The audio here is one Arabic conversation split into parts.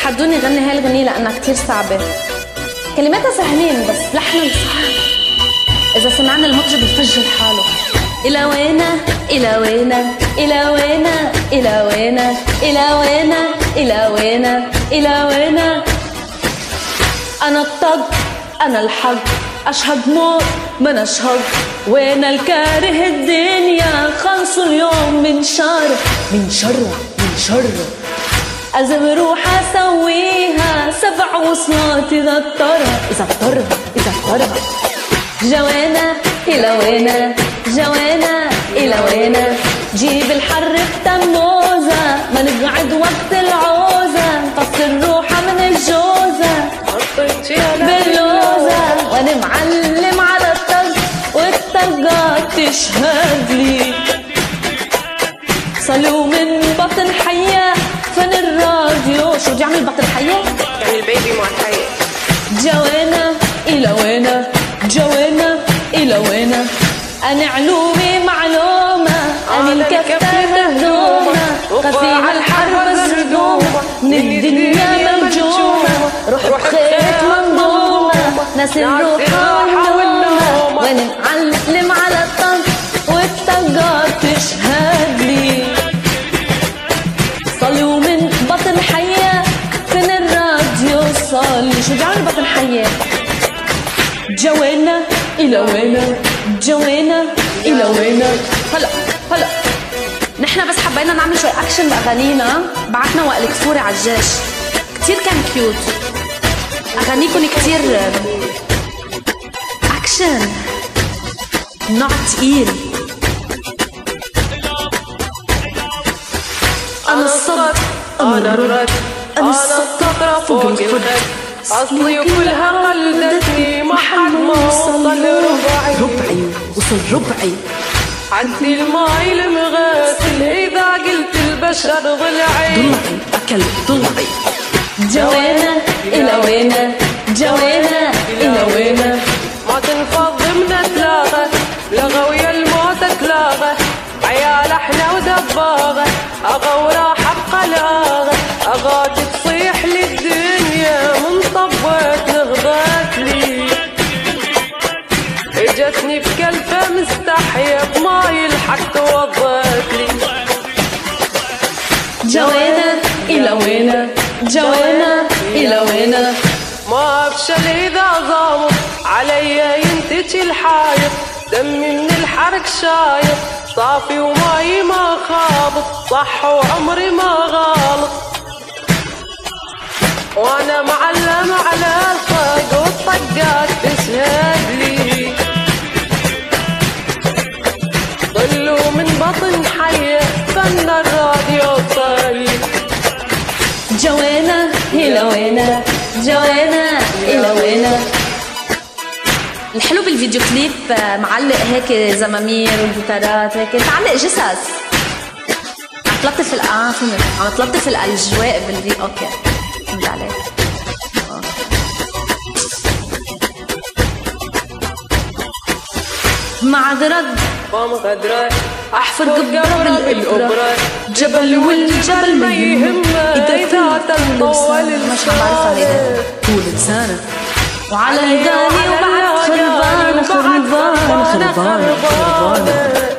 تحدوني غني هاي الغنية لأنها كتير صعبة. كلماتها سهلين بس لحنها صعب. إذا سمعنا المطرب بفجر حاله. إلى وينا إلى وينا إلى وينا إلى وينا إلى وينا إلى وينا إلى وينا. أنا الطق أنا الحق أشهد موت ما نشهد. وين الكاره الدنيا خلصوا اليوم من شر من شره من شره. أزم روح أسويها 7 وصلات إذا اضطرها إذا اضطرها إذا اضطرها. جوانا إلى وينا جوانا إلى وينا. جيب الحر بتموزة ما نقعد وقت العوزة. طفي الروحة من الجوزة باللوزة ونمعلم على الطق والطقات تشهد لي. صلوا من بطن حية فن الراديو. شو بدي اعمل بطن حية؟ يعني البيبي مع الحية. جوانا إلى وينا جوانا إلى وينا. أنا علومي معلومة أنا الكفتة هدومة. قفيها الحرب الزدومة من الدنيا موجومة. روح بخيط منظومة ناس الروحة والنومة. ونعلم على الطق والطقات تشهد لي. صلوا من بطن حية فين الراديو صلي. شو بدي اعمل بطن حية؟ جوانا إلى وينا جوانا إلى وينا. هلا نحن بس حبينا نعمل شوي أكشن بأغانينا. بعتنا وائل كفوري على الجيش كتير كان كيوت. أغانيكم كتير أكشن نوع تقيل. أنا الصبر أنا الرد أنا الصبر فوق الخد. أصلي وكلها قلدتني ما حد ما وصل ربعي وصل ربعي. عدي الماي المغسل إذا قلت البشر ضلعي. ضلعي أكل ضلعي. جوانا إلى وينا جوانا إلى وينا. ما تنفض من تلاغة لغوية الموت تلاغة. عيال احنا ودباغة أغورا حق لاغة. أغاتي تصيح للدنيا من طبت نغضت لي. اجتني في كلفة مستحية بماي الحق توضت لي. جوانا إلى وينا جوانا إلى وينا. ما أفشل إذا ضامط علي ينتج الحايط. دمي من الحرق شايط صافي وماي ما خابط. صح وعمري ما غالط. وانا معلم على الطق والطقات تشهد لي. ضلوا من بطن حية فن الراديو صلي. جوانا إلى وينا جوانا إلى وينا. الحلو بالفيديو كليب معلق هيك زمامير وجيتارات هيك تعلق جثث. عم تلطف عم تلطف الأجواء بالري. اوكي فهمت عليك. مع درد قام غدرة احفر قبرة بالإبرة. جبل والجبل ما يهمه إذا طول مش عارفة هيدا طول لسانه. وعلى القاني وبعد خربانة خربانة خربانة.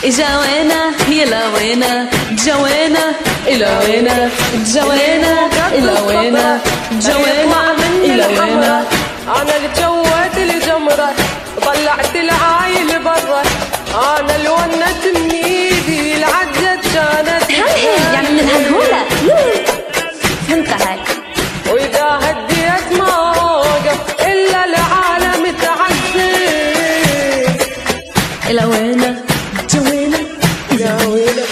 جوانا إلى وينا جوانا إلى وينا جوانا إلى وينا جوانا إلى وينا. أنا اللي جوت الجمرة طلعت العايل برا. أنا اللي ونت من إيدي العجة كانت هي يعني من الهنهولة. فهمتها هاي. وإذا هديت ما وقف إلا العالم تعزز. إلى وينا جوانا إلى وينا.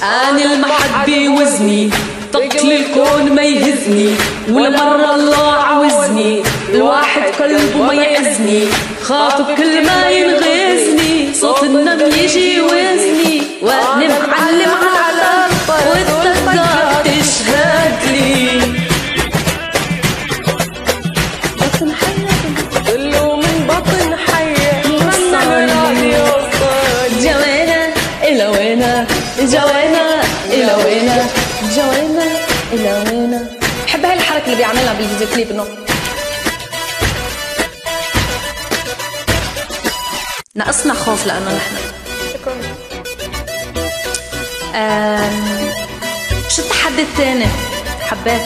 أنا المحد بيوزني طقل الكون ما يهزني. ولا مرة الله عوزني الواحد قلبه ما يعزني. خاطب كل ما ينغزني صوت النم يجي يوزني. وأنا معلم على الطرق والطقات تشهد لي. بطن حية ضلوا من بطن حية من الراديو صلي. جوانا إلى وينا جوانا إلى وينا جوانا إلى وين. بحب هاي الحركة اللي بيعملها بالفيديو كليب إنه ناقصنا خوف لأنه نحن شو التحدي التاني؟ حبيت